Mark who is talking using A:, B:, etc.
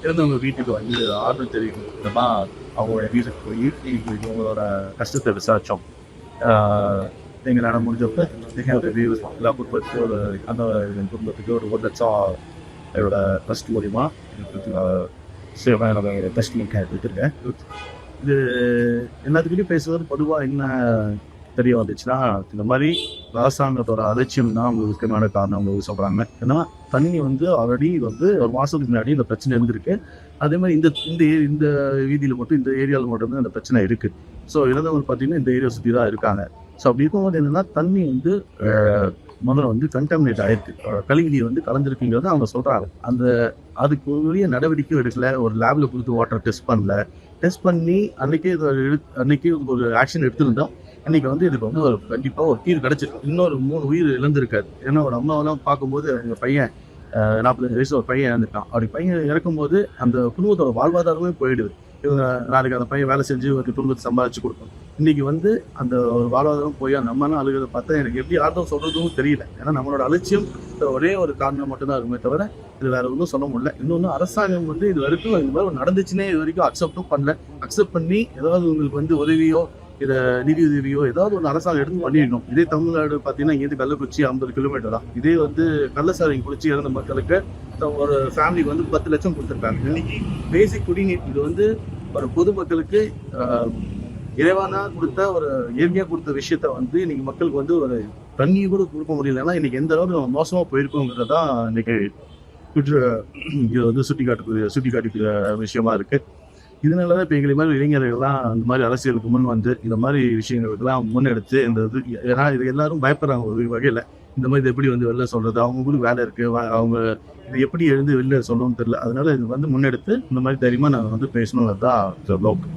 A: இறந்தவங்க வீட்டுக்கு வந்து ஆறுதல் தெரிவிக்கும் விதமா அவங்களோட வீட்டுக்கு போய் இவங்களோட கஷ்டத்தை விசாரிச்சோம். எங்களால் முடிஞ்சப்ப எங்களோட எல்லா குடும்பத்துக்கும் அந்த என் குடும்பத்துக்கு ஒரு 1,00,000 என்னோட ட்ரஸ்ட் மூலியமா சேவை என்னோட ட்ரஸ்ட் எடுத்துருக்கேன். இது எல்லாத்துக்கிட்டையும் பேசுவது பொதுவாக என்ன தெரிய வந்துச்சுன்னா, இந்த மாதிரி அரசாங்கத்தோட அலட்சியம் தான் முக்கியமான காரணம் அவங்க சொல்கிறாங்க. ஏன்னா தண்ணி வந்து ஆல்ரெடி வந்து ஒரு மாதத்துக்கு முன்னாடி இந்த பிரச்சனை இருந்திருக்கு. அதே மாதிரி இந்த இந்த இந்த வீதியில் மட்டும் இந்த ஏரியாவில் மட்டும்தான் இந்த பிரச்சனை இருக்குது. ஸோ இறந்தவங்க பார்த்தீங்கன்னா இந்த ஏரியா சுற்றி தான் இருக்காங்க. ஸோ அப்படி இருக்கும்போது என்னென்னா தண்ணி வந்து முதல்ல வந்து கண்டாமினேட் ஆயிருக்கு, கழிவுநீர் வந்து கலந்துருக்குங்கிறத அவங்க சொல்கிறாங்க. அதுக்கு உரிய நடவடிக்கை எடுக்கல, ஒரு லேபில் கொடுத்து வாட்டர் டெஸ்ட் பண்ணல. டெஸ்ட் பண்ணி அன்னைக்கு ஒரு ஆக்ஷன் எடுத்திருந்தோம். இன்னைக்கு வந்து இதுக்கு வந்து ஒரு கண்டிப்பாக ஒரு தீர்வு கிடச்சிருக்கு. இன்னொரு 3 உயிர் இழந்திருக்காது. ஏன்னா ஒரு அம்மாவெல்லாம் பார்க்கும்போது எங்கள் பையன் 45 வயசு ஒரு பையன் இறந்துட்டான். அப்படி பையன் இறக்கும்போது அந்த குடும்பத்தோட வாழ்வாதாரமே போயிடுது. இவங்க நாளைக்கு அந்த பையன் வேலை செஞ்சு ஒரு குடும்பத்தை சம்பாதிச்சு கொடுப்போம். இன்னைக்கு வந்து அந்த ஒரு வாழ்வாதாரம் போய் அந்த அம்மாலாம் அழுகிறத பார்த்தா எனக்கு எப்படி ஆர்த்தம் சொல்றதும் தெரியல. ஏன்னா நம்மளோட அலட்சியம் ஒரே ஒரு காரணம் மட்டும்தான் இருக்குமே தவிர இது வேற ஒன்றும் சொல்ல முடியல. இன்னொன்று அரசாங்கம் வந்து இது வரைக்கும் இந்த மாதிரி நடந்துச்சுன்னே இது வரைக்கும் அக்செப்டும் பண்ணல. அக்செப்ட் பண்ணி ஏதாவது உங்களுக்கு வந்து உதவியோ இதை நிதி உதவியோ ஏதாவது ஒன்று அரசாங்கம் எடுத்து பண்ணிடணும். இதே தமிழ்நாடு பார்த்தீங்கன்னா இங்கேருந்து கள்ளக்குறிச்சி 50 கிலோமீட்டர் தான். இதே வந்து கள்ளசாரம் குளிச்சு இறந்த மக்களுக்கு ஒரு ஃபேமிலிக்கு வந்து 10 லட்சம் கொடுத்துருக்காங்க. இன்னைக்கு பேசிக் குடிநீர் இது வந்து ஒரு பொதுமக்களுக்கு இறைவானா கொடுத்த ஒரு இயற்கையாக கொடுத்த விஷயத்த வந்து இன்னைக்கு மக்களுக்கு வந்து ஒரு தண்ணியை கூட கொடுக்க முடியல. ஏன்னா இன்னைக்கு எந்த அளவுக்கு நம்ம மோசமாக போயிருக்கோங்கிறதான் இன்னைக்கு இது வந்து சுட்டி காட்டக்கூடிய விஷயமா இருக்கு. இதனால தான் இப்போ எங்களை மாதிரி இளைஞர்கள்லாம் இந்த மாதிரி அரசியலுக்கு முன் வந்து இந்த மாதிரி விஷயங்களுக்கெல்லாம் முன்னெடுத்து இந்த இது, ஏன்னா இது எல்லாரும் பயப்படுறாங்க ஒரு வகையில். இந்த மாதிரி இது எப்படி வந்து வெளில சொல்கிறது, அவங்களுக்கும் வேலை இருக்குது, அவங்க இது எப்படி எழுந்து வெளில சொல்லணும்னு தெரியல. அதனால இது வந்து முன்னெடுத்து இந்த மாதிரி தைரியமாக நாங்கள் வந்து பேசணுங்கிறது தான்